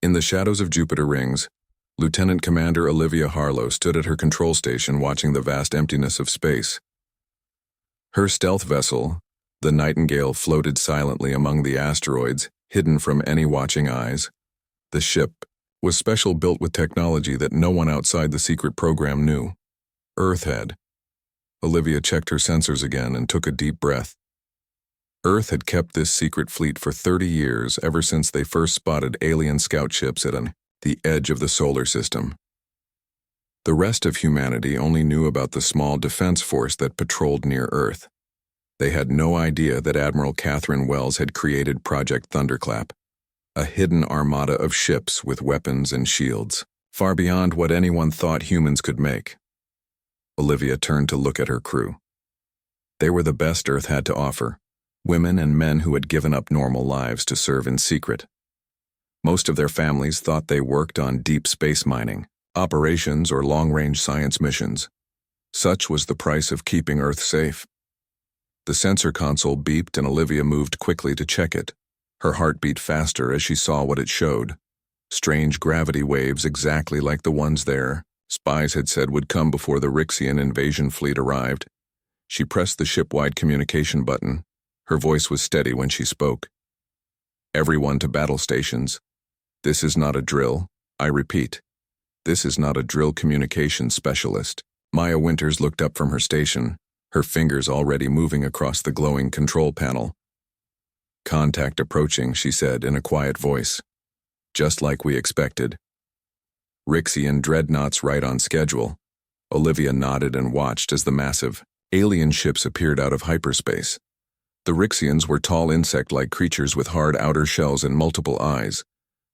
In the shadows of Jupiter rings, Lieutenant Commander Olivia Harlow stood at her control station watching the vast emptiness of space. Her stealth vessel, the Nightingale, floated silently among the asteroids, hidden from any watching eyes. The ship was special, built with technology that no one outside the secret program knew. Earth had. Olivia checked her sensors again and took a deep breath. Earth had kept this secret fleet for 30 years, ever since they first spotted alien scout ships at the edge of the solar system. The rest of humanity only knew about the small defense force that patrolled near Earth. They had no idea that Admiral Catherine Wells had created Project Thunderclap, a hidden armada of ships with weapons and shields, far beyond what anyone thought humans could make. Olivia turned to look at her crew. They were the best Earth had to offer, women and men who had given up normal lives to serve in secret. Most of their families thought they worked on deep space mining, operations, or long-range science missions. Such was the price of keeping Earth safe. The sensor console beeped and Olivia moved quickly to check it. Her heart beat faster as she saw what it showed. Strange gravity waves exactly like the ones their spies had said would come before the Rixian invasion fleet arrived. She pressed the ship-wide communication button. Her voice was steady when she spoke. "Everyone to battle stations. This is not a drill. I repeat, this is not a drill. Communication specialist." Maya Winters looked up from her station, her fingers already moving across the glowing control panel. "Contact approaching," she said in a quiet voice. "Just like we expected. Rixian dreadnoughts right on schedule." Olivia nodded and watched as the massive alien ships appeared out of hyperspace. The Rixians were tall insect-like creatures with hard outer shells and multiple eyes.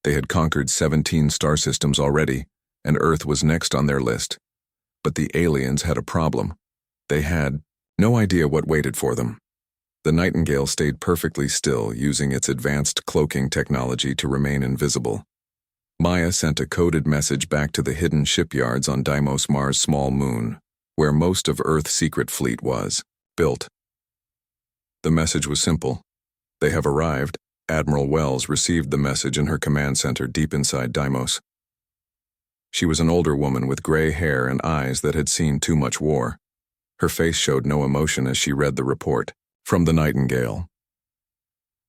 They had conquered 17 star systems already, and Earth was next on their list. But the aliens had a problem. They had no idea what waited for them. The Nightingale stayed perfectly still, using its advanced cloaking technology to remain invisible. Maya sent a coded message back to the hidden shipyards on Deimos, Mars' small moon, where most of Earth's secret fleet was built. The message was simple. "They have arrived." Admiral Wells received the message in her command center deep inside Deimos. She was an older woman with gray hair and eyes that had seen too much war. Her face showed no emotion as she read the report from the Nightingale.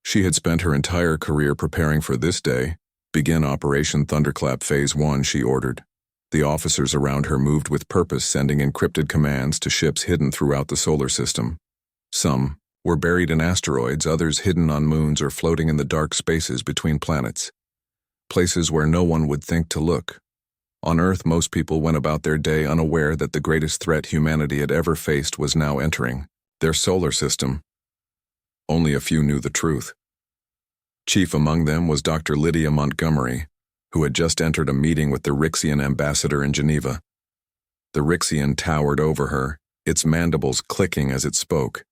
She had spent her entire career preparing for this day. "Begin Operation Thunderclap Phase 1, she ordered. The officers around her moved with purpose, sending encrypted commands to ships hidden throughout the solar system. Some were buried in asteroids, others hidden on moons or floating in the dark spaces between planets. Places where no one would think to look. On Earth, most people went about their day unaware that the greatest threat humanity had ever faced was now entering their solar system. Only a few knew the truth. Chief among them was Dr. Lydia Montgomery, who had just entered a meeting with the Rixian ambassador in Geneva. The Rixian towered over her, its mandibles clicking as it spoke.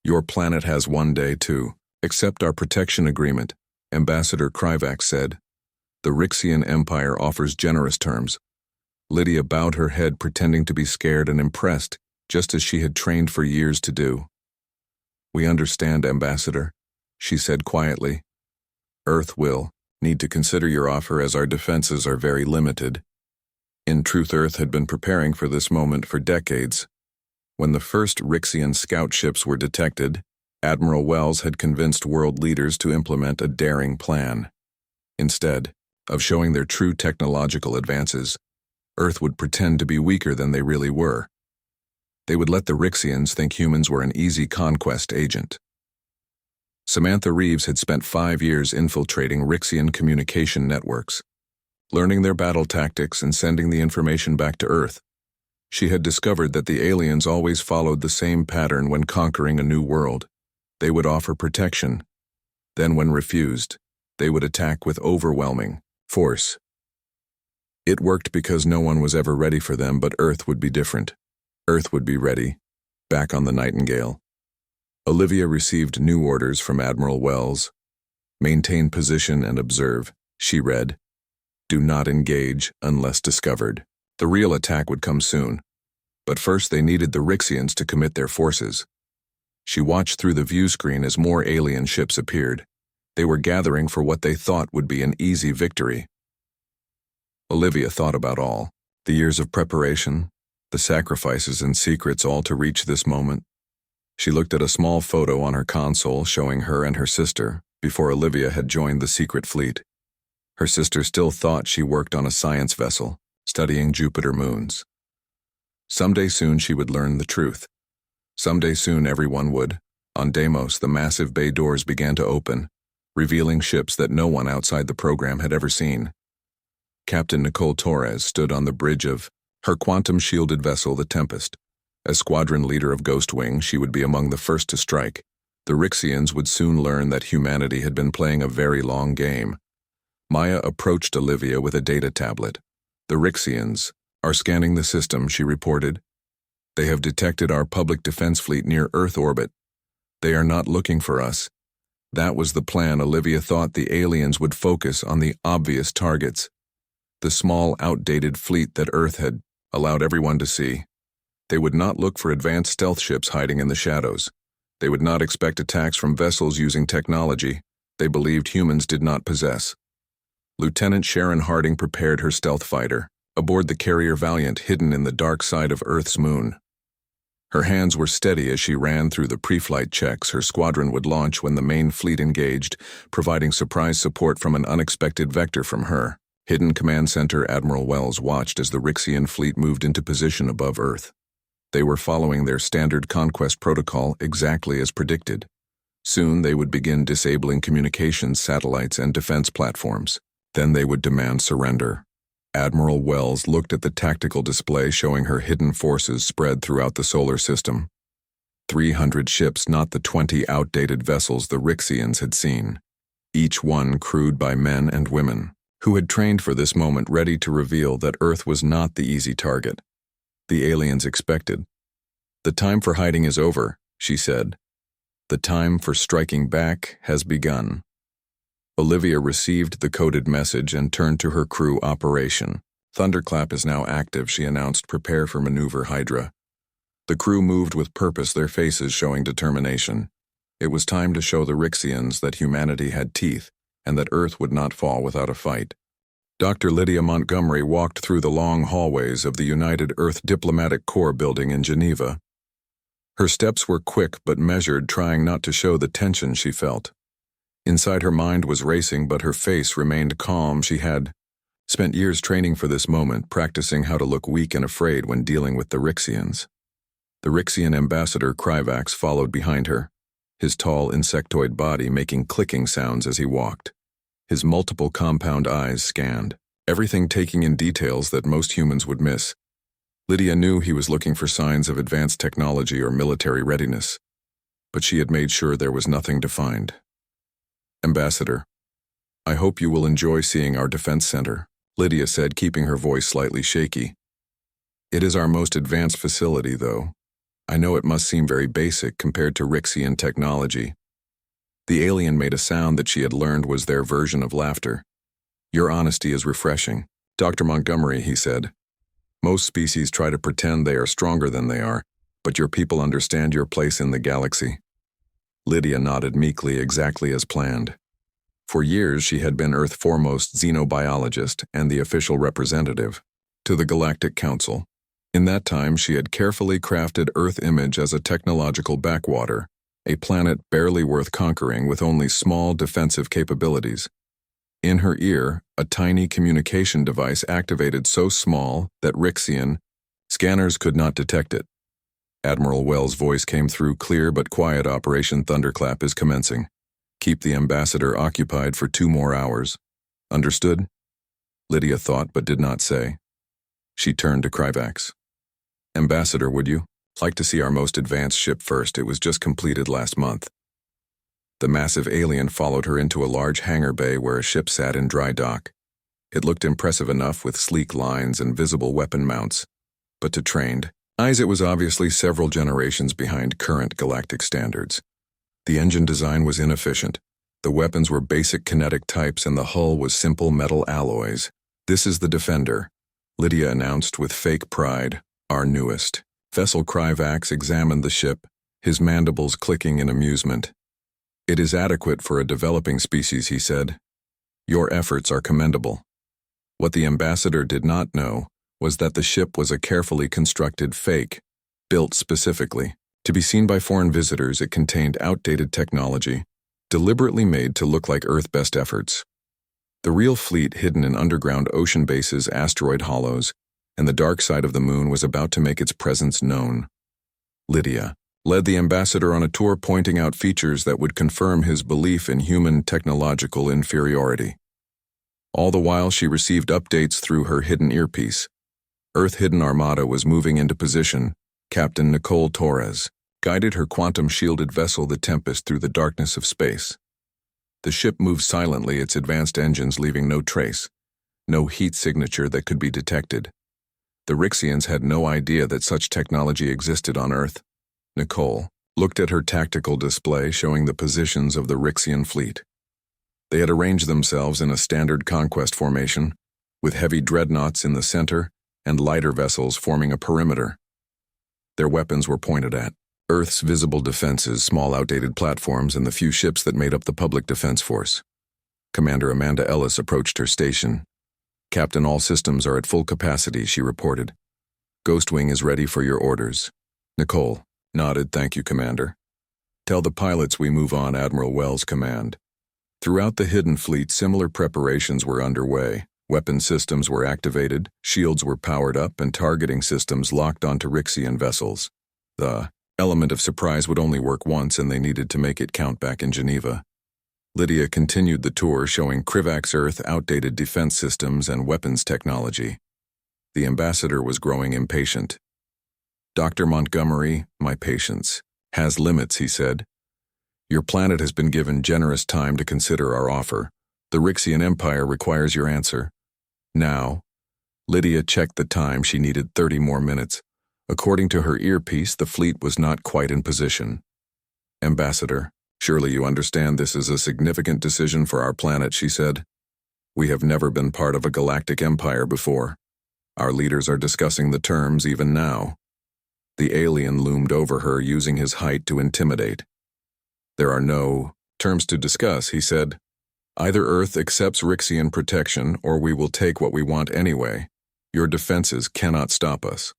"Your planet has one day to accept our protection agreement," Ambassador Kryvac said. "The Rixian Empire offers generous terms." Lydia bowed her head, pretending to be scared and impressed, just as she had trained for years to do. "We understand, Ambassador," she said quietly. "Earth will need to consider your offer, as our defenses are very limited." In truth, Earth had been preparing for this moment for decades. When the first Rixian scout ships were detected, Admiral Wells had convinced world leaders to implement a daring plan. Instead of showing their true technological advances, Earth would pretend to be weaker than they really were. They would let the Rixians think humans were an easy conquest agent. Samantha Reeves had spent 5 years infiltrating Rixian communication networks, learning their battle tactics and sending the information back to Earth. She had discovered that the aliens always followed the same pattern when conquering a new world. They would offer protection. Then, when refused, they would attack with overwhelming force. It worked because no one was ever ready for them, but Earth would be different. Earth would be ready, back on the Nightingale. Olivia received new orders from Admiral Wells. "Maintain position and observe," she read. "Do not engage unless discovered. The real attack would come soon. But first they needed the Rixians to commit their forces." She watched through the view screen as more alien ships appeared, They were gathering for what they thought would be an easy victory. Olivia thought about all. The years of preparation, the sacrifices and secrets, all to reach this moment. She looked at a small photo on her console showing her and her sister before Olivia had joined the secret fleet. Her sister still thought she worked on a science vessel, studying Jupiter moons. Someday soon she would learn the truth. Someday soon everyone would. On Deimos, the massive bay doors began to open, revealing ships that no one outside the program had ever seen. Captain Nicole Torres stood on the bridge of her quantum-shielded vessel, the Tempest. As squadron leader of Ghost Wing, she would be among the first to strike. The Rixians would soon learn that humanity had been playing a very long game. Maya approached Olivia with a data tablet. The Rixians are scanning the system, she reported. They have detected our public defense fleet near Earth orbit. They are not looking for us. That was the plan. Olivia thought the aliens would focus on the obvious targets. The small, outdated fleet that Earth had allowed everyone to see. They would not look for advanced stealth ships hiding in the shadows. They would not expect attacks from vessels using technology they believed humans did not possess. Lieutenant Sharon Harding prepared her stealth fighter aboard the carrier Valiant, hidden in the dark side of Earth's moon. Her hands were steady as she ran through the pre-flight checks her squadron would launch when the main fleet engaged, providing surprise support from an unexpected vector from her. Hidden Command Center Admiral Wells watched as the Rixian fleet moved into position above Earth. They were following their standard conquest protocol exactly as predicted. Soon they would begin disabling communications, satellites, and defense platforms. Then they would demand surrender. Admiral Wells looked at the tactical display showing her hidden forces spread throughout the solar system. 300 ships, not the 20 outdated vessels the Rixians had seen. Each one crewed by men and women who had trained for this moment, ready to reveal that Earth was not the easy target the aliens expected. "The time for hiding is over," she said. "The time for striking back has begun." Olivia received the coded message and turned to her crew. "Operation Thunderclap is now active," she announced. "Prepare for maneuver Hydra." The crew moved with purpose, their faces showing determination. It was time to show the Rixians that humanity had teeth and that Earth would not fall without a fight. Dr. Lydia Montgomery walked through the long hallways of the United Earth Diplomatic Corps building in Geneva. Her steps were quick but measured, trying not to show the tension she felt. Inside, her mind was racing, but her face remained calm. She had spent years training for this moment, practicing how to look weak and afraid when dealing with the Rixians. The Rixian ambassador Kryvax followed behind her, his tall insectoid body making clicking sounds as he walked. His multiple compound eyes scanned, everything taking in details that most humans would miss. Lydia knew he was looking for signs of advanced technology or military readiness, but she had made sure there was nothing to find. "Ambassador, I hope you will enjoy seeing our defense center," Lydia said, keeping her voice slightly shaky. "It is our most advanced facility, though. I know it must seem very basic compared to Rixian technology." The alien made a sound that she had learned was their version of laughter. "Your honesty is refreshing, Dr. Montgomery," he said. "Most species try to pretend they are stronger than they are, but your people understand your place in the galaxy." Lydia nodded meekly, exactly as planned. For years she had been Earth's foremost xenobiologist and the official representative to the Galactic Council. In that time she had carefully crafted Earth image as a technological backwater, a planet barely worth conquering with only small defensive capabilities. In her ear, a tiny communication device activated so small that Rixian scanners could not detect it. Admiral Wells' voice came through clear but quiet. "Operation Thunderclap is commencing. Keep the ambassador occupied for 2 more hours. Understood?" Lydia thought but did not say. She turned to Kryvax. "Ambassador, would you like to see our most advanced ship first? It was just completed last month." The massive alien followed her into a large hangar bay where a ship sat in dry dock. It looked impressive enough with sleek lines and visible weapon mounts, but to trained eyes it was obviously several generations behind current galactic standards. The engine design was inefficient. The weapons were basic kinetic types and the hull was simple metal alloys. "This is the Defender," Lydia announced with fake pride, "our newest vessel." Kryvax examined the ship, his mandibles clicking in amusement. "It is adequate for a developing species," he said. "Your efforts are commendable." What the ambassador did not know was that the ship was a carefully constructed fake, built specifically to be seen by foreign visitors. It contained outdated technology, deliberately made to look like Earth's best efforts. The real fleet hidden in underground ocean bases, asteroid hollows, and the dark side of the moon was about to make its presence known. Lydia led the ambassador on a tour pointing out features that would confirm his belief in human technological inferiority. All the while she received updates through her hidden earpiece. Earth-hidden Armada was moving into position. Captain Nicole Torres guided her quantum-shielded vessel the Tempest through the darkness of space. The ship moved silently, its advanced engines leaving no trace, no heat signature that could be detected. The Rixians had no idea that such technology existed on Earth. Nicole looked at her tactical display showing the positions of the Rixian fleet. They had arranged themselves in a standard conquest formation, with heavy dreadnoughts in the center and lighter vessels forming a perimeter. Their weapons were pointed at Earth's visible defenses, small outdated platforms, and the few ships that made up the public defense force. Commander Amanda Ellis approached her station. "Captain, all systems are at full capacity," she reported. "Ghostwing is ready for your orders." Nicole nodded. "Thank you, Commander." "Tell the pilots we move on," Admiral Wells commanded. Throughout the hidden fleet, similar preparations were underway. Weapon systems were activated, shields were powered up, and targeting systems locked onto Rixian vessels. The element of surprise would only work once, and they needed to make it count back in Geneva. Lydia continued the tour, showing Krivak's Earth outdated defense systems and weapons technology. The ambassador was growing impatient. "Dr. Montgomery, my patience has limits," he said. "Your planet has been given generous time to consider our offer. The Rixian Empire requires your answer. Now." Lydia checked the time. She needed 30 more minutes. According to her earpiece, the fleet was not quite in position. "Ambassador, surely you understand this is a significant decision for our planet," she said. "We have never been part of a galactic empire before. Our leaders are discussing the terms even now." The alien loomed over her, using his height to intimidate. "There are no terms to discuss," he said. "Either Earth accepts Rixian protection, or we will take what we want anyway. Your defenses cannot stop us.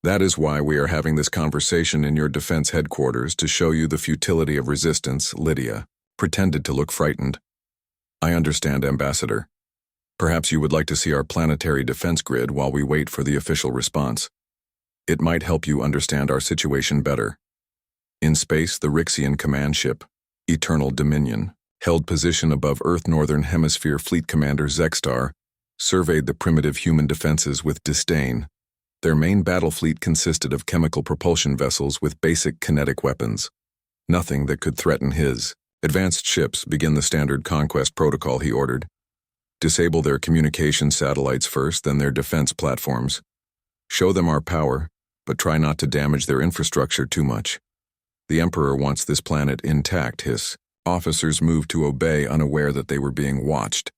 That is why we are having this conversation in your defense headquarters, to show you the futility of resistance." Lydia pretended to look frightened. "I understand, Ambassador. Perhaps you would like to see our planetary defense grid while we wait for the official response. It might help you understand our situation better." In space, the Rixian command ship, Eternal Dominion, held position above Earth. Northern Hemisphere Fleet Commander Zexstar surveyed the primitive human defenses with disdain. Their main battle fleet consisted of chemical propulsion vessels with basic kinetic weapons. Nothing that could threaten his advanced ships. "Begin the standard conquest protocol," he ordered. "Disable their communication satellites first, then their defense platforms. Show them our power, but try not to damage their infrastructure too much. The Emperor wants this planet intact." His officers moved to obey, unaware that they were being watched.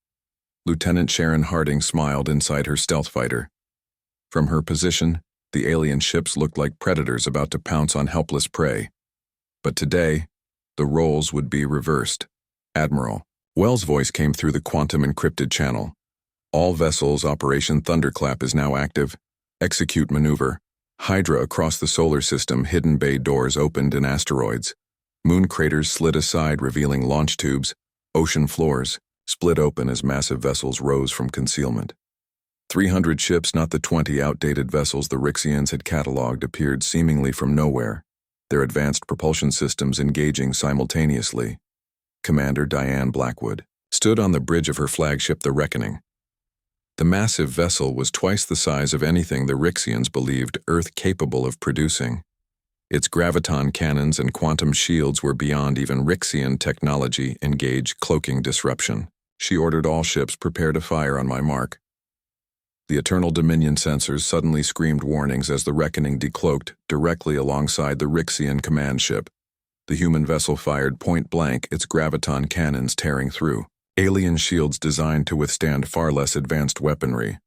Lieutenant Sharon Harding smiled inside her stealth fighter. From her position, the alien ships looked like predators about to pounce on helpless prey. But today, the roles would be reversed. "Admiral." Wells' voice came through the quantum-encrypted channel. "All vessels, Operation Thunderclap is now active. Execute maneuver. Hydra across the solar system, hidden bay doors opened in asteroids. Moon craters slid aside, revealing launch tubes. Ocean floors split open as massive vessels rose from concealment. 300 ships, not the 20 outdated vessels the Rixians had catalogued, appeared seemingly from nowhere, their advanced propulsion systems engaging simultaneously. Commander Diane Blackwood stood on the bridge of her flagship, the Reckoning. The massive vessel was twice the size of anything the Rixians believed Earth capable of producing. Its graviton cannons and quantum shields were beyond even Rixian technology. "Engage cloaking disruption." She ordered all ships, "Prepare to fire on my mark." The Eternal Dominion sensors suddenly screamed warnings as the Reckoning decloaked directly alongside the Rixian command ship. The human vessel fired point blank, its graviton cannons tearing through alien shields designed to withstand far less advanced weaponry.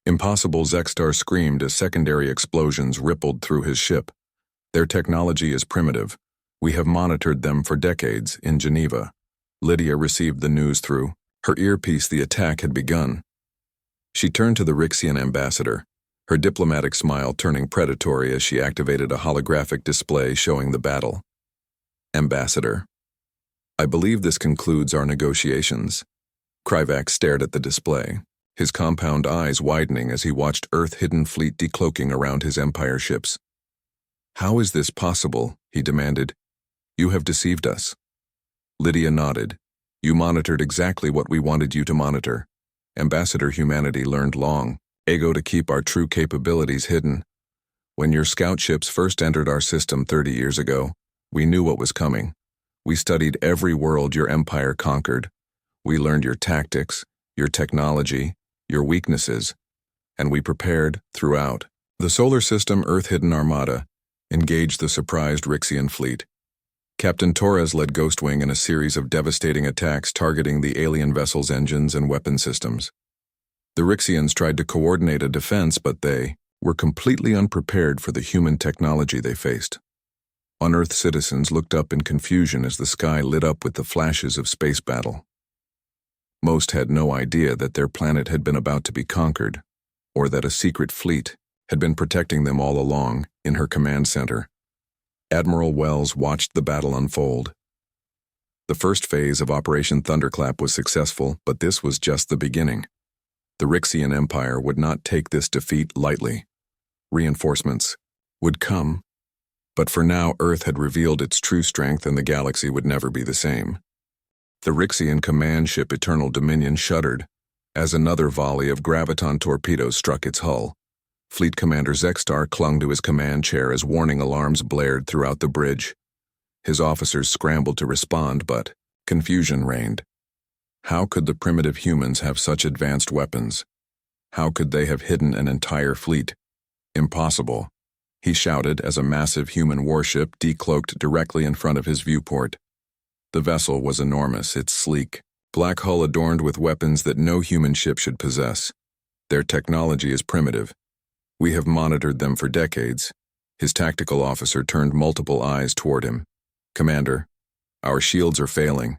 "Impossible," Zexstar screamed as secondary explosions rippled through his ship. "Their technology is primitive. We have monitored them for decades in Geneva. Lydia received the news through her earpiece. The attack had begun. She turned to the Rixian ambassador, her diplomatic smile turning predatory as she activated a holographic display showing the battle. Ambassador, I believe this concludes our negotiations. Kryvak stared at the display, his compound eyes widening as he watched Earth-hidden fleet decloaking around his Empire ships. How is this possible? He demanded. You have deceived us. Lydia nodded. You monitored exactly what we wanted you to monitor. Ambassador, humanity learned long ago to keep our true capabilities hidden. When your scout ships first entered our system 30 years ago, we knew what was coming. We studied every world your empire conquered. We learned your tactics, your technology, your weaknesses, and we prepared throughout. The solar system Earth-hidden Armada engaged the surprised Rixian fleet. Captain Torres led Ghostwing in a series of devastating attacks targeting the alien vessel's engines and weapon systems. The Rixians tried to coordinate a defense, but they were completely unprepared for the human technology they faced. On-Earth citizens looked up in confusion as the sky lit up with the flashes of space battle. Most had no idea that their planet had been about to be conquered, or that a secret fleet had been protecting them all along in her command center. Admiral Wells watched the battle unfold. The first phase of Operation Thunderclap was successful, but this was just the beginning. The Rixian Empire would not take this defeat lightly. Reinforcements would come, but for now Earth had revealed its true strength and the galaxy would never be the same. The Rixian command ship Eternal Dominion shuddered as another volley of graviton torpedoes struck its hull. Fleet Commander Zexstar clung to his command chair as warning alarms blared throughout the bridge. His officers scrambled to respond, but confusion reigned. How could the primitive humans have such advanced weapons? How could they have hidden an entire fleet? Impossible, he shouted as a massive human warship decloaked directly in front of his viewport. The vessel was enormous, its sleek, black hull adorned with weapons that no human ship should possess. Their technology is primitive. We have monitored them for decades. His tactical officer turned multiple eyes toward him. Commander, our shields are failing.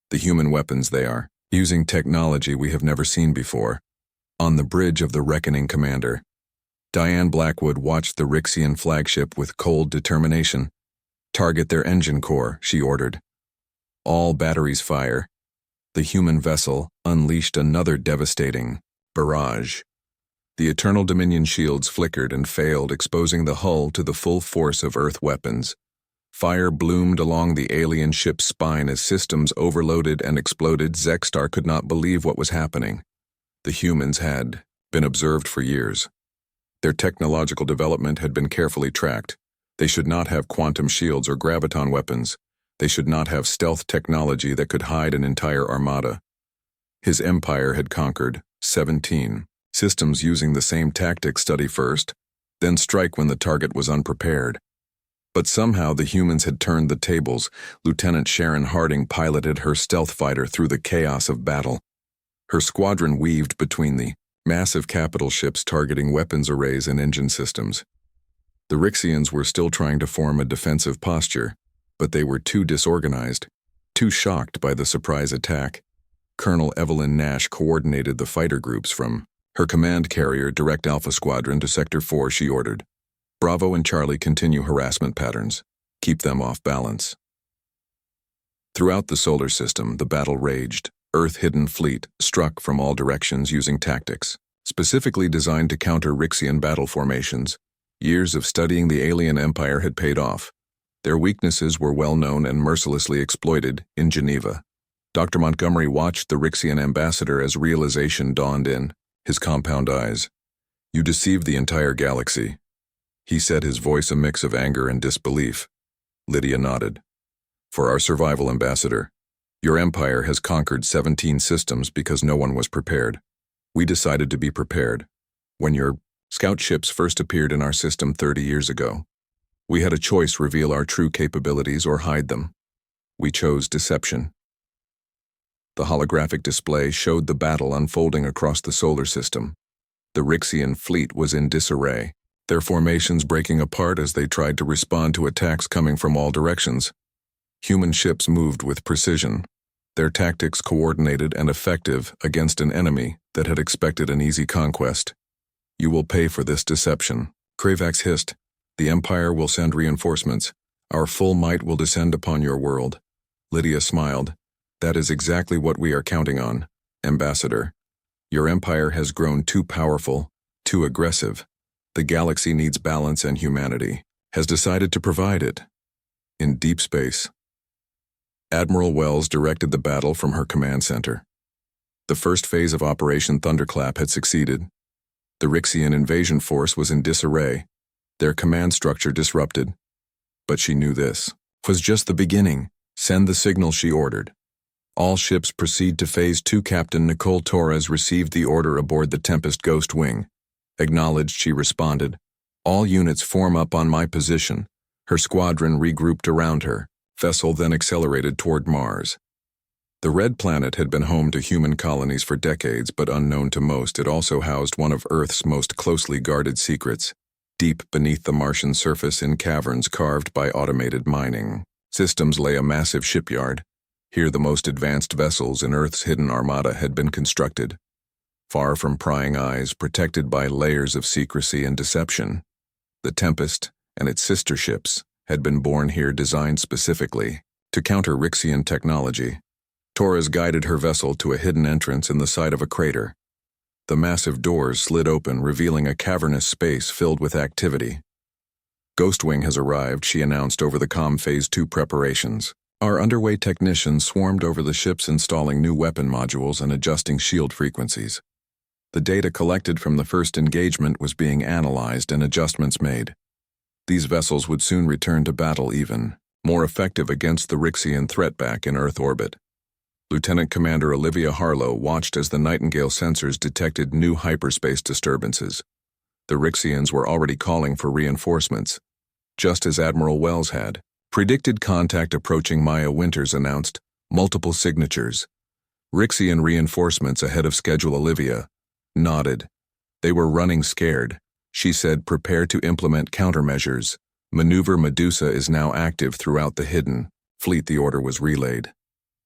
The human weapons they are using technology we have never seen before. On the bridge of the Reckoning, Commander, Diane Blackwood watched the Rixian flagship with cold determination. Target their engine core, she ordered. All batteries fire. The human vessel unleashed another devastating barrage. The Eternal Dominion shields flickered and failed, exposing the hull to the full force of Earth weapons. Fire bloomed along the alien ship's spine as systems overloaded and exploded. Zexstar could not believe what was happening. The humans had been observed for years. Their technological development had been carefully tracked. They should not have quantum shields or graviton weapons. They should not have stealth technology that could hide an entire armada. His empire had conquered 17 systems using the same tactics: study first, then strike when the target was unprepared. But somehow the humans had turned the tables. Lieutenant Sharon Harding piloted her stealth fighter through the chaos of battle. Her squadron weaved between the massive capital ships targeting weapons arrays and engine systems. The Rixians were still trying to form a defensive posture, but they were too disorganized, too shocked by the surprise attack. Colonel Evelyn Nash coordinated the fighter groups from her command carrier Direct Alpha Squadron to Sector 4. She ordered, Bravo and Charlie continue harassment patterns. Keep them off balance. Throughout the solar system, the battle raged. Earth-hidden fleet struck from all directions using tactics specifically designed to counter Rixian battle formations. Years of studying the alien empire had paid off. Their weaknesses were well known and mercilessly exploited in Geneva. Dr. Montgomery watched the Rixian ambassador as realization dawned in his compound eyes. You deceived the entire galaxy, he said, his voice a mix of anger and disbelief. Lydia nodded. For our survival, Ambassador, your empire has conquered 17 systems because no one was prepared. We decided to be prepared. When your scout ships first appeared in our system 30 years ago, we had a choice: reveal our true capabilities or hide them. We chose deception. The holographic display showed the battle unfolding across the solar system. The Rixian fleet was in disarray. their formations breaking apart as they tried to respond to attacks coming from all directions. Human ships moved with precision, their tactics coordinated and effective against an enemy that had expected an easy conquest. "You will pay for this deception," Kravax hissed. "The Empire will send reinforcements. Our full might will descend upon your world." Lydia smiled. "That is exactly what we are counting on, Ambassador. Your empire has grown too powerful, too aggressive. The galaxy needs balance, and humanity has decided to provide it. In deep space." Admiral Wells directed the battle from her command center. The first phase of Operation Thunderclap had succeeded. The Rixian invasion force was in disarray, their command structure disrupted. But she knew this was just the beginning. "Send the signal," she ordered. "All ships proceed to Phase 2. Captain Nicole Torres received the order aboard the Tempest Ghost Wing." "Acknowledged," she responded. "All units form up on my position." Her squadron regrouped around her. Vessel then accelerated toward Mars. The Red Planet had been home to human colonies for decades, but unknown to most, it also housed one of Earth's most closely guarded secrets. Deep beneath the Martian surface, in caverns carved by automated mining systems, lay a massive shipyard. Here the most advanced vessels in Earth's hidden armada had been constructed. Far from prying eyes, protected by layers of secrecy and deception, the Tempest and its sister ships had been born here, designed specifically to counter Rixian technology. Torres guided her vessel to a hidden entrance in the side of a crater. The massive doors slid open, revealing a cavernous space filled with activity. "Ghostwing has arrived," she announced over the comm. "Phase 2 preparations are underway." Technicians swarmed over the ships, installing new weapon modules and adjusting shield frequencies. The data collected from the first engagement was being analyzed and adjustments made. These vessels would soon return to battle, even more effective against the Rixian threat back in Earth orbit. Lieutenant Commander Olivia Harlow watched as the Nightingale sensors detected new hyperspace disturbances. The Rixians were already calling for reinforcements, just as Admiral Wells had predicted. "Contact approaching," Maya Winters announced. "Multiple signatures. Rixian reinforcements ahead of schedule." Olivia nodded. "They were running scared," she said. "Prepare to implement countermeasures. Maneuver Medusa is now active throughout the hidden fleet." The order was relayed.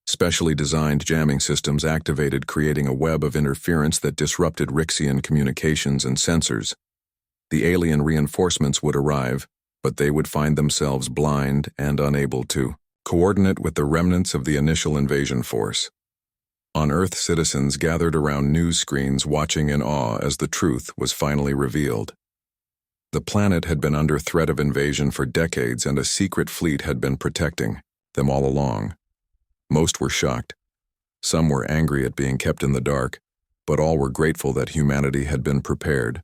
Specially designed jamming systems activated, creating a web of interference that disrupted Rixian communications and sensors. The alien reinforcements would arrive, but they would find themselves blind and unable to coordinate with the remnants of the initial invasion force. On Earth, citizens gathered around news screens, watching in awe as the truth was finally revealed. The planet had been under threat of invasion for decades, and a secret fleet had been protecting them all along. Most were shocked. Some were angry at being kept in the dark, but all were grateful that humanity had been prepared.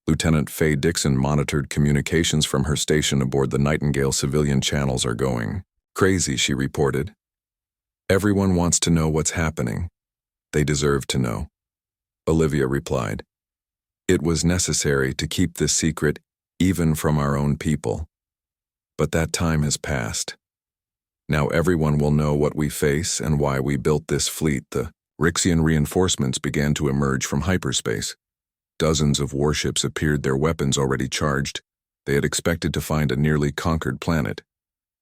Lieutenant Faye Dixon monitored communications from her station aboard the Nightingale. "Civilian channels are going crazy," she reported. "Everyone wants to know what's happening. They deserve to know," Olivia replied. "It was necessary to keep this secret, even from our own people. But that time has passed. Now everyone will know what we face and why we built this fleet." The Rixian reinforcements began to emerge from hyperspace. Dozens of warships appeared, their weapons already charged. They had expected to find a nearly conquered planet.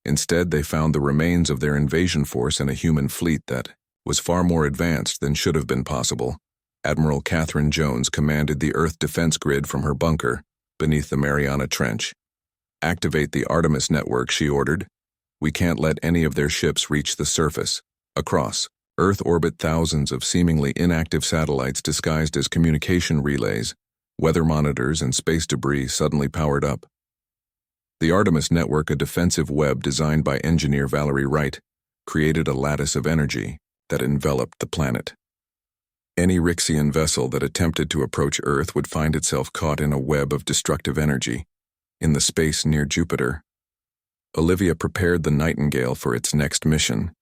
Instead, they found the remains of their invasion force and a human fleet that was far more advanced than should have been possible. Admiral Catherine Jones commanded the Earth defense grid from her bunker beneath the Mariana Trench. "Activate the Artemis network," she ordered. "We can't let any of their ships reach the surface." Across Earth orbit, thousands of seemingly inactive satellites disguised as communication relays, weather monitors, and space debris suddenly powered up. The Artemis network, a defensive web designed by engineer Valerie Wright, created a lattice of energy that enveloped the planet. Any Rixian vessel that attempted to approach Earth would find itself caught in a web of destructive energy. In the space near Jupiter, Olivia prepared the Nightingale for its next mission.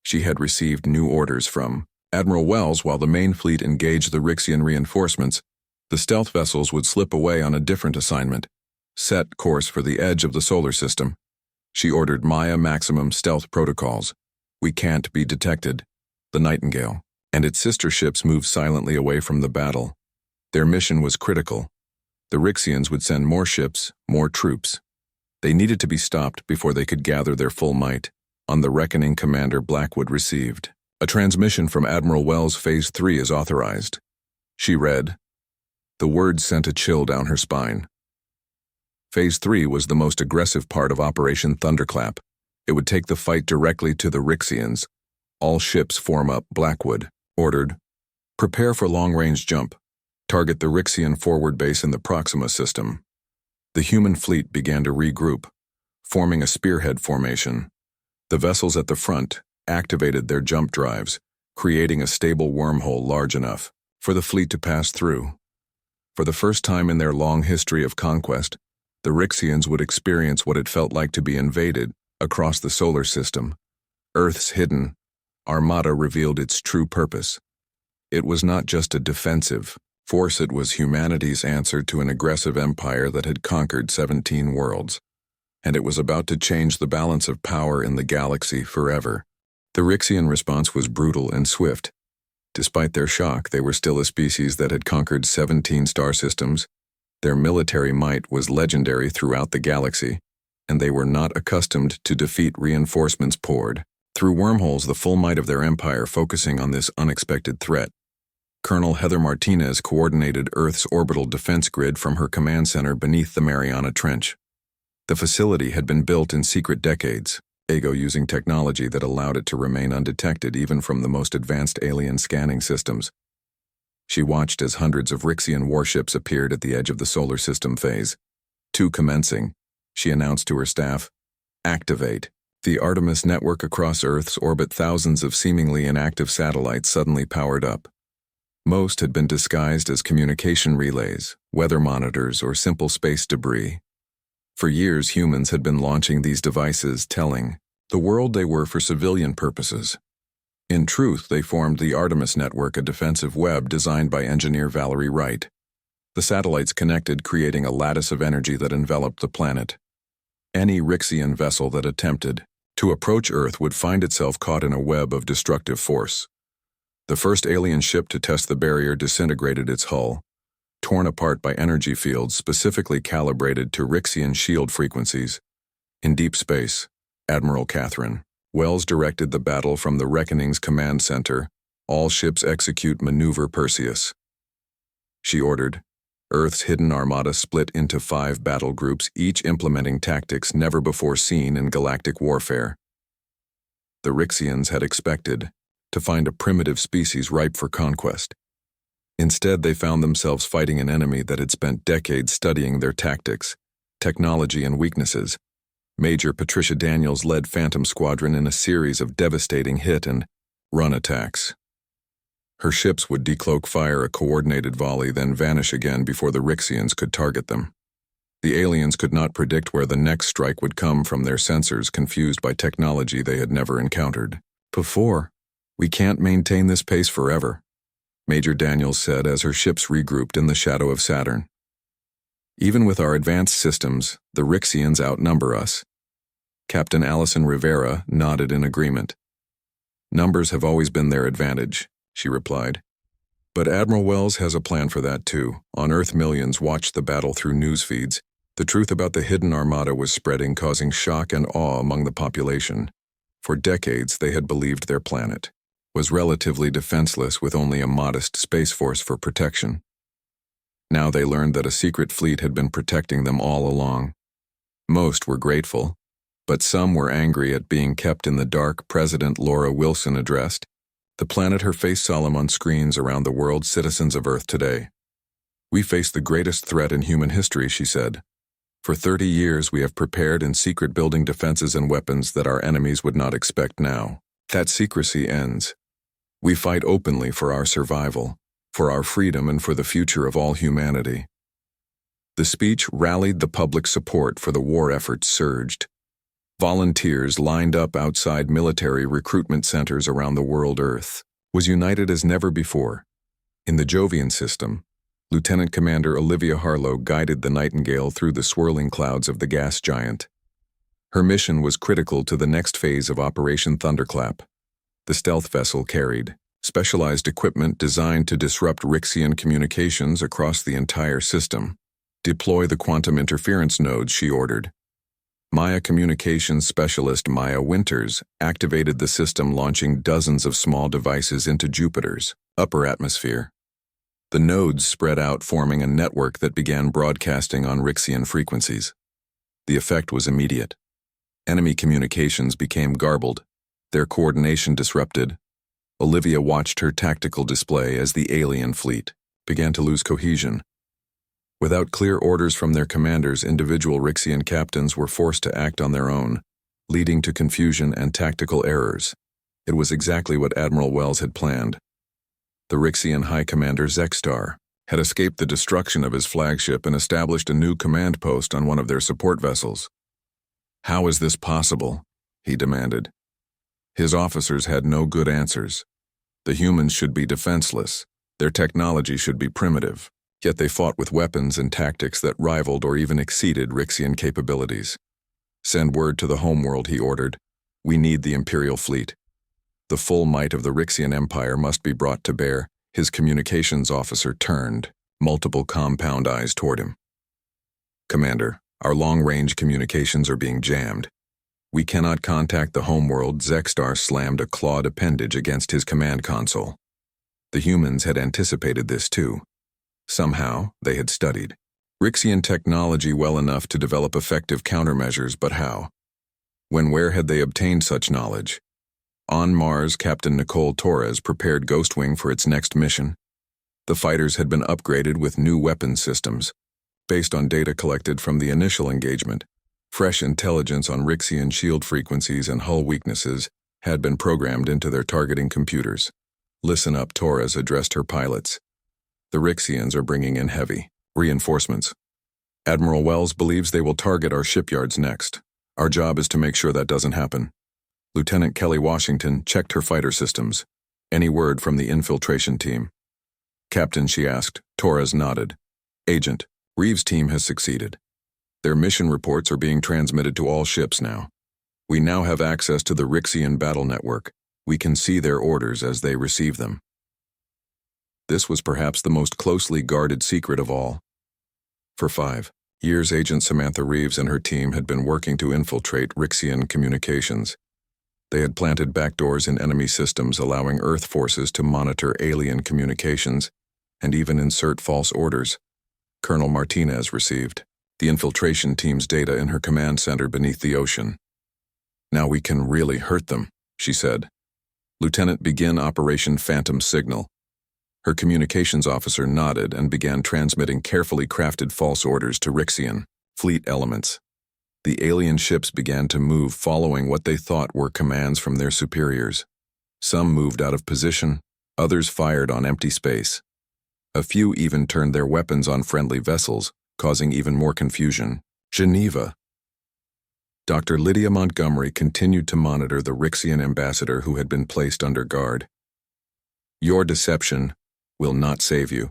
She had received new orders from Admiral Wells. While the main fleet engaged the Rixian reinforcements, the stealth vessels would slip away on a different assignment. "Set course for the edge of the solar system," she ordered. "Maya maximum stealth protocols. We can't be detected." The Nightingale and its sister ships moved silently away from the battle. Their mission was critical. The Rixians would send more ships, more troops. They needed to be stopped before they could gather their full might. On the reckoning, Commander Blackwood received. A transmission from Admiral Wells' Phase 3 is authorized. She read. The words sent a chill down her spine. Phase 3 was the most aggressive part of Operation Thunderclap. It would take the fight directly to the Rixians. All ships form up, Blackwood ordered. Prepare for long-range jump. Target the Rixian forward base in the Proxima system. The human fleet began to regroup, forming a spearhead formation. The vessels at the front activated their jump drives, creating a stable wormhole large enough for the fleet to pass through. For the first time in their long history of conquest, the Rixians would experience what it felt like to be invaded across the solar system. Earth's hidden Armada revealed its true purpose. It was not just a defensive force, it was humanity's answer to an aggressive empire that had conquered 17 worlds. And it was about to change the balance of power in the galaxy forever. The Rixian response was brutal and swift. Despite their shock, they were still a species that had conquered 17 star systems. Their military might was legendary throughout the galaxy, and they were not accustomed to defeat reinforcements poured through wormholes the full might of their empire, focusing on this unexpected threat. Colonel Heather Martinez coordinated Earth's orbital defense grid from her command center beneath the Mariana Trench. The facility had been built in secret decades, Ego using technology that allowed it to remain undetected even from the most advanced alien scanning systems. She watched as hundreds of Rixian warships appeared at the edge of the solar system phase. 2 commencing, she announced to her staff. Activate. The Artemis network across Earth's orbit, thousands of seemingly inactive satellites suddenly powered up. Most had been disguised as communication relays, weather monitors, or simple space debris. For years, humans had been launching these devices, telling the world they were for civilian purposes. In truth, they formed the Artemis network, a defensive web designed by engineer Valerie Wright. The satellites connected, creating a lattice of energy that enveloped the planet. Any Rixian vessel that attempted to approach Earth would find itself caught in a web of destructive force. The first alien ship to test the barrier disintegrated its hull, torn apart by energy fields specifically calibrated to Rixian shield frequencies. In deep space, Admiral Catherine Wells directed the battle from the Reckoning's command center. All ships execute Maneuver Perseus. She ordered. Earth's hidden armada split into 5 battle groups, each implementing tactics never before seen in galactic warfare. The Rixians had expected to find a primitive species ripe for conquest. Instead, they found themselves fighting an enemy that had spent decades studying their tactics, technology, and weaknesses. Major Patricia Daniels led Phantom Squadron in a series of devastating hit-and-run attacks. Her ships would decloak, fire a coordinated volley, then vanish again before the Rixians could target them. The aliens could not predict where the next strike would come from, their sensors confused by technology they had never encountered before. We can't maintain this pace forever, Major Daniels said as her ships regrouped in the shadow of Saturn. Even with our advanced systems, the Rixians outnumber us. Captain Allison Rivera nodded in agreement. Numbers have always been their advantage, she replied. But Admiral Wells has a plan for that too. On Earth, millions watched the battle through news feeds. The truth about the hidden armada was spreading, causing shock and awe among the population. For decades, they had believed their planet was relatively defenseless with only a modest space force for protection. Now they learned that a secret fleet had been protecting them all along. Most were grateful, but some were angry at being kept in the dark. President Laura Wilson addressed the planet, her face solemn on screens around the world. Citizens of Earth today, we face the greatest threat in human history, she said. For 30 years we have prepared in secret, building defenses and weapons that our enemies would not expect. Now that secrecy ends. We fight openly for our survival, for our freedom, and for the future of all humanity. The speech rallied the public. Support for the war effort surged. Volunteers lined up outside military recruitment centers around the world. Earth was united as never before. In the Jovian system, Lieutenant Commander Olivia Harlow guided the Nightingale through the swirling clouds of the gas giant. Her mission was critical to the next phase of Operation Thunderclap. The stealth vessel carried specialized equipment designed to disrupt Rixian communications across the entire system. Deploy the quantum interference nodes, she ordered. Maya communications specialist Maya Winters activated the system, launching dozens of small devices into Jupiter's upper atmosphere. The nodes spread out, forming a network that began broadcasting on Rixian frequencies. The effect was immediate. Enemy communications became garbled, their coordination disrupted. Olivia watched her tactical display as the alien fleet began to lose cohesion. Without clear orders from their commanders, individual Rixian captains were forced to act on their own, leading to confusion and tactical errors. It was exactly what Admiral Wells had planned. The Rixian High Commander Zexstar had escaped the destruction of his flagship and established a new command post on one of their support vessels. "How is this possible?" he demanded. His officers had no good answers. The humans should be defenseless. Their technology should be primitive. Yet they fought with weapons and tactics that rivaled or even exceeded Rixian capabilities. "Send word to the homeworld," he ordered. "We need the Imperial fleet. The full might of the Rixian Empire must be brought to bear." His communications officer turned, multiple compound eyes toward him. "Commander, our long-range communications are being jammed. We cannot contact the homeworld." Zexstar slammed a clawed appendage against his command console. The humans had anticipated this too. Somehow, they had studied Rixian technology well enough to develop effective countermeasures, but how? Where had they obtained such knowledge? On Mars, Captain Nicole Torres prepared Ghostwing for its next mission. The fighters had been upgraded with new weapon systems, based on data collected from the initial engagement. Fresh intelligence on Rixian shield frequencies and hull weaknesses had been programmed into their targeting computers. "Listen up," Torres addressed her pilots. "The Rixians are bringing in heavy reinforcements. Admiral Wells believes they will target our shipyards next. Our job is to make sure that doesn't happen." Lieutenant Kelly Washington checked her fighter systems. "Any word from the infiltration team?" "Captain," she asked. Torres nodded. "Agent, Reeves' team has succeeded. Their mission reports are being transmitted to all ships now. We now have access to the Rixian battle network. We can see their orders as they receive them." This was perhaps the most closely guarded secret of all. For 5 years, Agent Samantha Reeves and her team had been working to infiltrate Rixian communications. They had planted backdoors in enemy systems, allowing Earth forces to monitor alien communications and even insert false orders. Colonel Martinez received the infiltration team's data in her command center beneath the ocean. "Now we can really hurt them," she said. "Lieutenant, begin Operation Phantom Signal." Her communications officer nodded and began transmitting carefully crafted false orders to Rixian fleet elements. The alien ships began to move, following what they thought were commands from their superiors. Some moved out of position, others fired on empty space. A few even turned their weapons on friendly vessels, causing even more confusion. Geneva. Dr. Lydia Montgomery continued to monitor the Rixian ambassador who had been placed under guard. "Your deception will not save you,"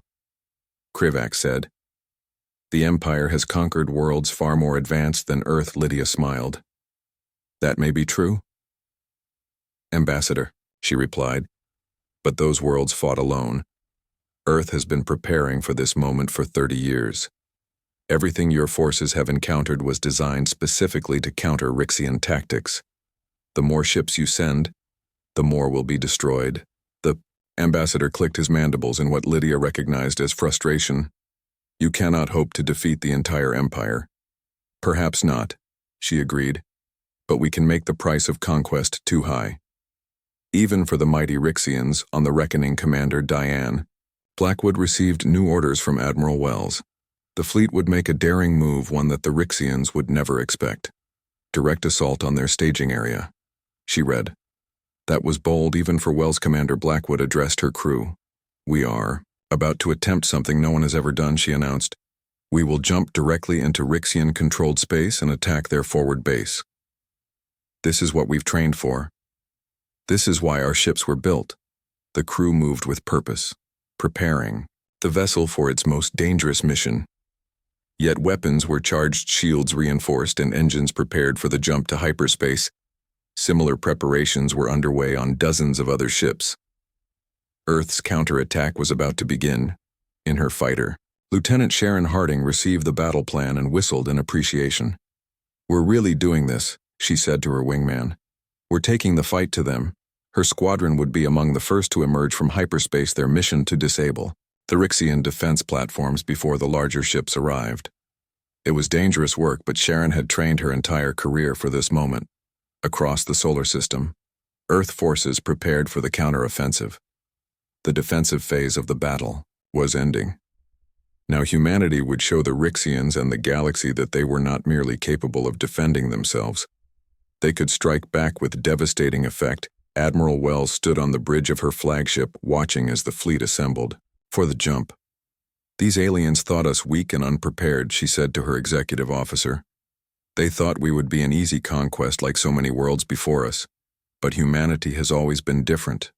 Krivak said. "The Empire has conquered worlds far more advanced than Earth." Lydia smiled. "That may be true, Ambassador," she replied, "but those worlds fought alone. Earth has been preparing for this moment for 30 years. Everything your forces have encountered was designed specifically to counter Rixian tactics. The more ships you send, the more will be destroyed." The ambassador clicked his mandibles in what Lydia recognized as frustration. "You cannot hope to defeat the entire Empire." "Perhaps not," she agreed, "but we can make the price of conquest too high." Even for the mighty Rixians on the Reckoning Commander Diane, Blackwood received new orders from Admiral Wells. The fleet would make a daring move, one that the Rixians would never expect. "Direct assault on their staging area," she read. That was bold even for Wells. Commander Blackwood addressed her crew. "We are about to attempt something no one has ever done," she announced. "We will jump directly into Rixian-controlled space and attack their forward base. This is what we've trained for. This is why our ships were built." The crew moved with purpose, preparing the vessel for its most dangerous mission. Yet weapons were charged, shields reinforced, and engines prepared for the jump to hyperspace. Similar preparations were underway on dozens of other ships. Earth's counterattack was about to begin. In her fighter, Lieutenant Sharon Harding received the battle plan and whistled in appreciation. "We're really doing this," she said to her wingman. "We're taking the fight to them." Her squadron would be among the first to emerge from hyperspace, their mission to disable the Rixian defense platforms before the larger ships arrived. It was dangerous work, but Sharon had trained her entire career for this moment. Across the solar system, Earth forces prepared for the counteroffensive. The defensive phase of the battle was ending. Now humanity would show the Rixians and the galaxy that they were not merely capable of defending themselves. They could strike back with devastating effect. Admiral Wells stood on the bridge of her flagship, watching as the fleet assembled for the jump. "These aliens thought us weak and unprepared," she said to her executive officer. "They thought we would be an easy conquest like so many worlds before us. But humanity has always been different.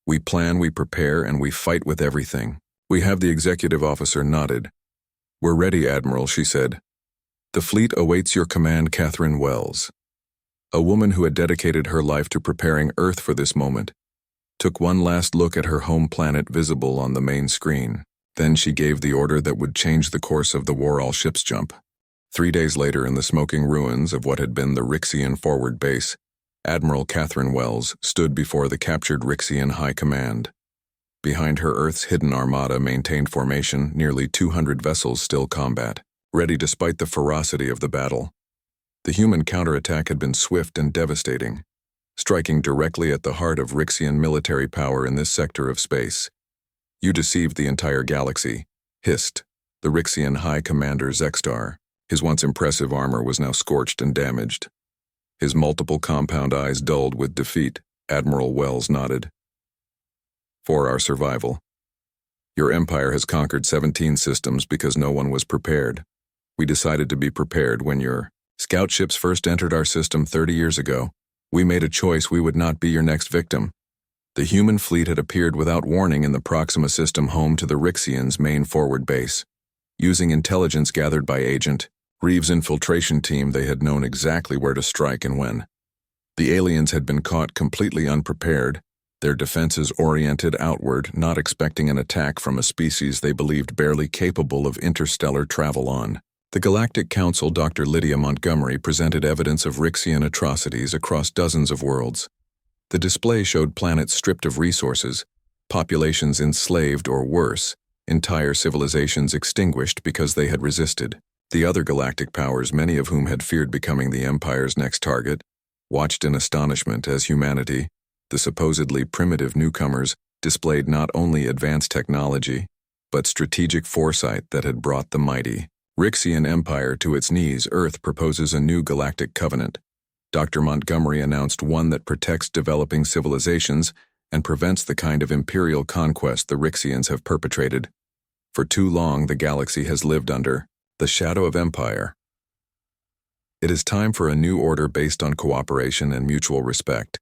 We plan, we prepare, and we fight with everything." "We have," the executive officer nodded. "We're ready, Admiral," she said. "The fleet awaits your command, Catherine Wells." A woman who had dedicated her life to preparing Earth for this moment took one last look at her home planet visible on the main screen. Then she gave the order that would change the course of the war all ships jump. 3 days later, in the smoking ruins of what had been the Rixian forward base, Admiral Catherine Wells stood before the captured Rixian High Command. Behind her, Earth's hidden Armada maintained formation, nearly 200 vessels still combat, ready despite the ferocity of the battle. The human counterattack had been swift and devastating, striking directly at the heart of Rixian military power in this sector of space. "You deceived the entire galaxy," hissed the Rixian High Commander Zextar. His once impressive armor was now scorched and damaged. His multiple compound eyes dulled with defeat. Admiral Wells nodded. "For our survival. Your empire has conquered 17 systems because no one was prepared. We decided to be prepared when your scout ships first entered our system 30 years ago. We made a choice: we would not be your next victim." The human fleet had appeared without warning in the Proxima system home to the Rixians' main forward base. Using intelligence gathered by Agent Reeves' infiltration team, they had known exactly where to strike and when. The aliens had been caught completely unprepared, their defenses oriented outward, not expecting an attack from a species they believed barely capable of interstellar travel on. The Galactic Council, Dr. Lydia Montgomery, presented evidence of Rixian atrocities across dozens of worlds. The display showed planets stripped of resources, populations enslaved or worse, entire civilizations extinguished because they had resisted. The other galactic powers, many of whom had feared becoming the Empire's next target, watched in astonishment as humanity, the supposedly primitive newcomers, displayed not only advanced technology, but strategic foresight that had brought the mighty Rixian Empire to its knees. Earth proposes a new galactic covenant. Dr. Montgomery announced one that protects developing civilizations and prevents the kind of imperial conquest the Rixians have perpetrated. For too long, the galaxy has lived under the shadow of empire. It is time for a new order based on cooperation and mutual respect.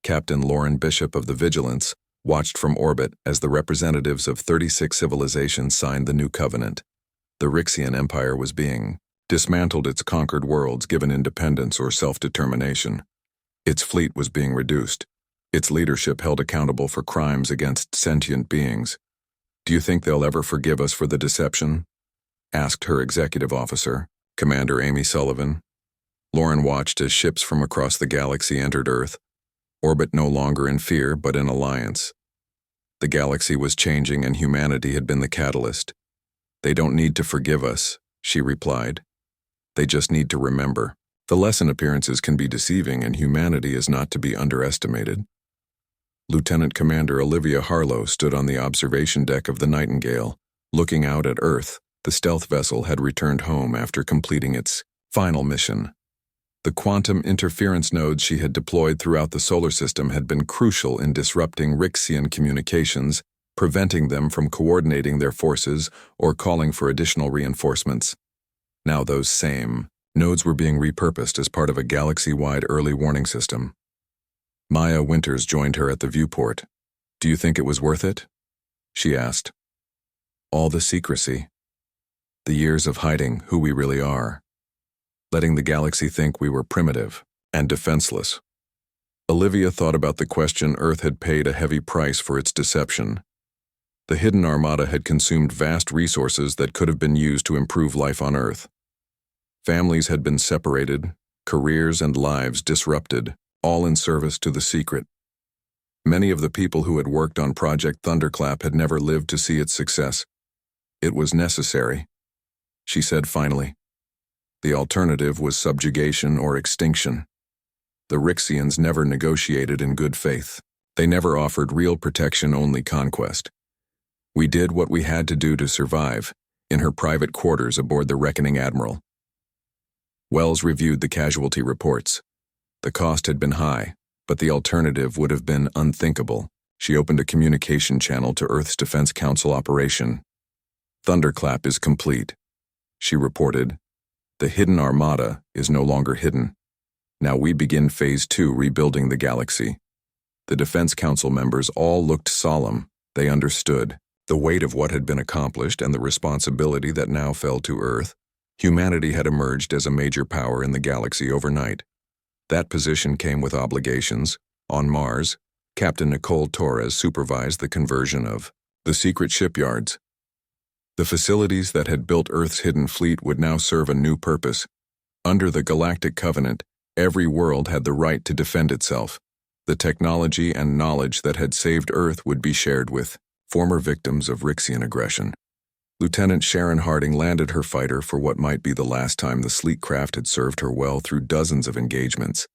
Captain Lauren Bishop of the Vigilance watched from orbit as the representatives of 36 civilizations signed the new covenant. The Rixian Empire was being dismantled, its conquered worlds given independence or self-determination. Its fleet was being reduced, its leadership held accountable for crimes against sentient beings. "Do you think they'll ever forgive us for the deception?" asked her executive officer, Commander Amy Sullivan. Lauren watched as ships from across the galaxy entered Earth, orbit no longer in fear but in alliance. The galaxy was changing and humanity had been the catalyst. "They don't need to forgive us," she replied. "They just need to remember. The lesson appearances can be deceiving and humanity is not to be underestimated." Lieutenant Commander Olivia Harlow stood on the observation deck of the Nightingale, looking out at Earth. The stealth vessel had returned home after completing its final mission. The quantum interference nodes she had deployed throughout the solar system had been crucial in disrupting Rixian communications, preventing them from coordinating their forces or calling for additional reinforcements. Now those same nodes were being repurposed as part of a galaxy-wide early warning system. Maya Winters joined her at the viewport. "Do you think it was worth it?" she asked. "All the secrecy. The years of hiding who we really are. Letting the galaxy think we were primitive and defenseless." Olivia thought about the question. Earth had paid a heavy price for its deception. The hidden Armada had consumed vast resources that could have been used to improve life on Earth. Families had been separated, careers and lives disrupted, all in service to the secret. Many of the people who had worked on Project Thunderclap had never lived to see its success. It was necessary, she said finally. The alternative was subjugation or extinction. The Rixians never negotiated in good faith. They never offered real protection, only conquest. We did what we had to do to survive, in her private quarters aboard the Reckoning Admiral. Wells reviewed the casualty reports. The cost had been high, but the alternative would have been unthinkable. She opened a communication channel to Earth's Defense Council operation. Thunderclap is complete, she reported. The hidden Armada is no longer hidden. Now we begin Phase 2, rebuilding the galaxy. The Defense Council members all looked solemn. They understood the weight of what had been accomplished and the responsibility that now fell to Earth. Humanity had emerged as a major power in the galaxy overnight. That position came with obligations. On Mars, Captain Nicole Torres supervised the conversion of the secret shipyards. The facilities that had built Earth's hidden fleet would now serve a new purpose. Under the Galactic Covenant, every world had the right to defend itself. The technology and knowledge that had saved Earth would be shared with former victims of Rixian aggression. Lieutenant Sharon Harding landed her fighter for what might be the last time the sleek craft had served her well through dozens of engagements.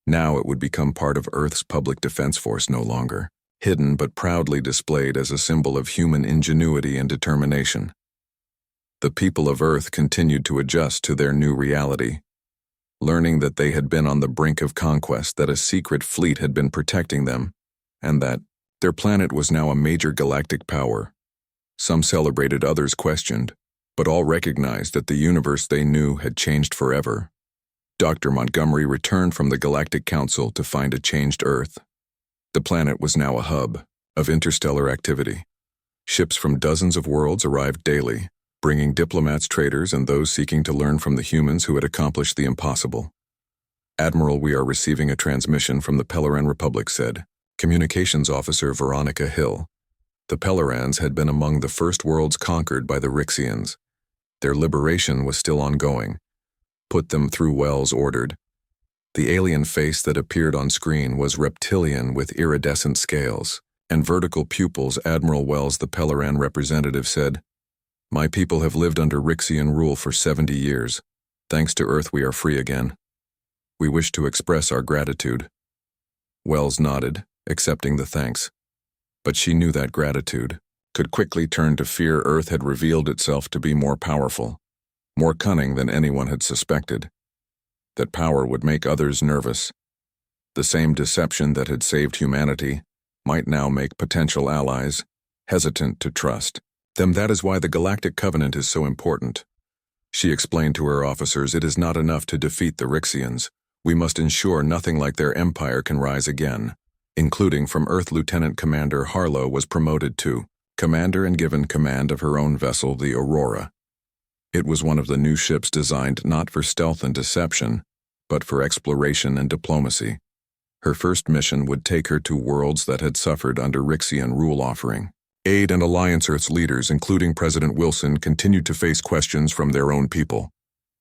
Now it would become part of Earth's public defense force, no longer hidden but proudly displayed as a symbol of human ingenuity and determination. The people of Earth continued to adjust to their new reality, learning that they had been on the brink of conquest, that a secret fleet had been protecting them, and that their planet was now a major galactic power. Some celebrated, others questioned, but all recognized that the universe they knew had changed forever. Dr. Montgomery returned from the Galactic Council to find a changed Earth. The planet was now a hub of interstellar activity. Ships from dozens of worlds arrived daily, bringing diplomats, traders, and those seeking to learn from the humans who had accomplished the impossible. "Admiral, we are receiving a transmission from the Pelleran Republic," said Communications Officer Veronica Hill. The Pellerans had been among the first worlds conquered by the Rixians. Their liberation was still ongoing. "Put them through," Wells ordered. The alien face that appeared on screen was reptilian with iridescent scales and vertical pupils. "Admiral Wells," the Pelleran representative said, "my people have lived under Rixian rule for 70 years. Thanks to Earth, we are free again. We wish to express our gratitude." Wells nodded, accepting the thanks. But she knew that gratitude could quickly turn to fear. Earth had revealed itself to be more powerful, more cunning than anyone had suspected. That power would make others nervous. The same deception that had saved humanity might now make potential allies hesitant to trust them. "That is why the Galactic Covenant is so important," she explained to her officers. "It is not enough to defeat the Rixians. We must ensure nothing like their empire can rise again." Including from Earth, Lieutenant Commander Harlow was promoted to commander and given command of her own vessel, the Aurora. It was one of the new ships designed not for stealth and deception, but for exploration and diplomacy. Her first mission would take her to worlds that had suffered under Rixian rule, offering aid and alliance. Earth's leaders, including President Wilson, continued to face questions from their own people.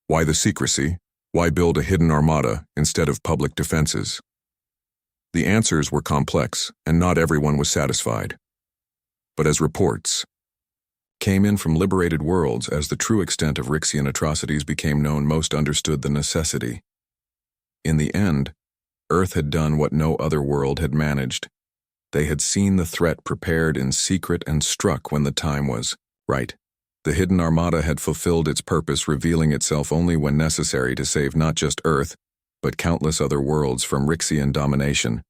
Why the secrecy? Why build a hidden armada instead of public defenses? The answers were complex, and not everyone was satisfied. But as reports came in from liberated worlds, as the true extent of Rixian atrocities became known, most understood the necessity. In the end, Earth had done what no other world had managed. They had seen the threat, prepared in secret, and struck when the time was right. The hidden armada had fulfilled its purpose, revealing itself only when necessary to save not just Earth, but countless other worlds from Rixian domination.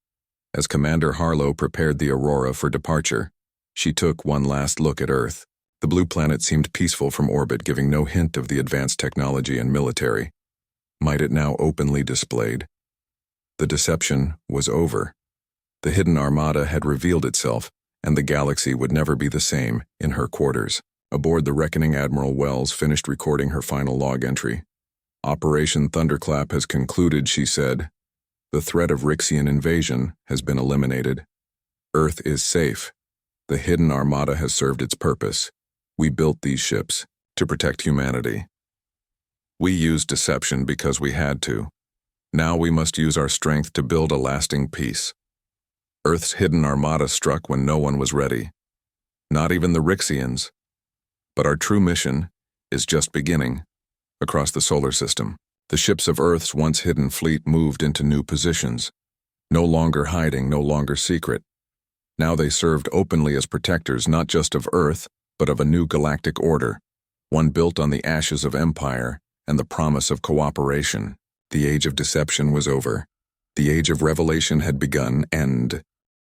As Commander Harlow prepared the Aurora for departure, she took one last look at Earth. The blue planet seemed peaceful from orbit, giving no hint of the advanced technology and military might it now openly displayed. The deception was over. The hidden armada had revealed itself, and the galaxy would never be the same. In her quarters, aboard the Reckoning, Admiral Wells finished recording her final log entry. "Operation Thunderclap has concluded," she said. "The threat of Rixian invasion has been eliminated. Earth is safe. The hidden Armada has served its purpose. We built these ships to protect humanity. We used deception because we had to. Now we must use our strength to build a lasting peace. Earth's hidden Armada struck when no one was ready. Not even the Rixians. But our true mission is just beginning. Across the solar system, the ships of Earth's once hidden fleet moved into new positions. No longer hiding, no longer secret. Now they served openly as protectors not just of Earth, but of a new galactic order, one built on the ashes of empire and the promise of cooperation. The age of deception was over. The age of revelation had begun, and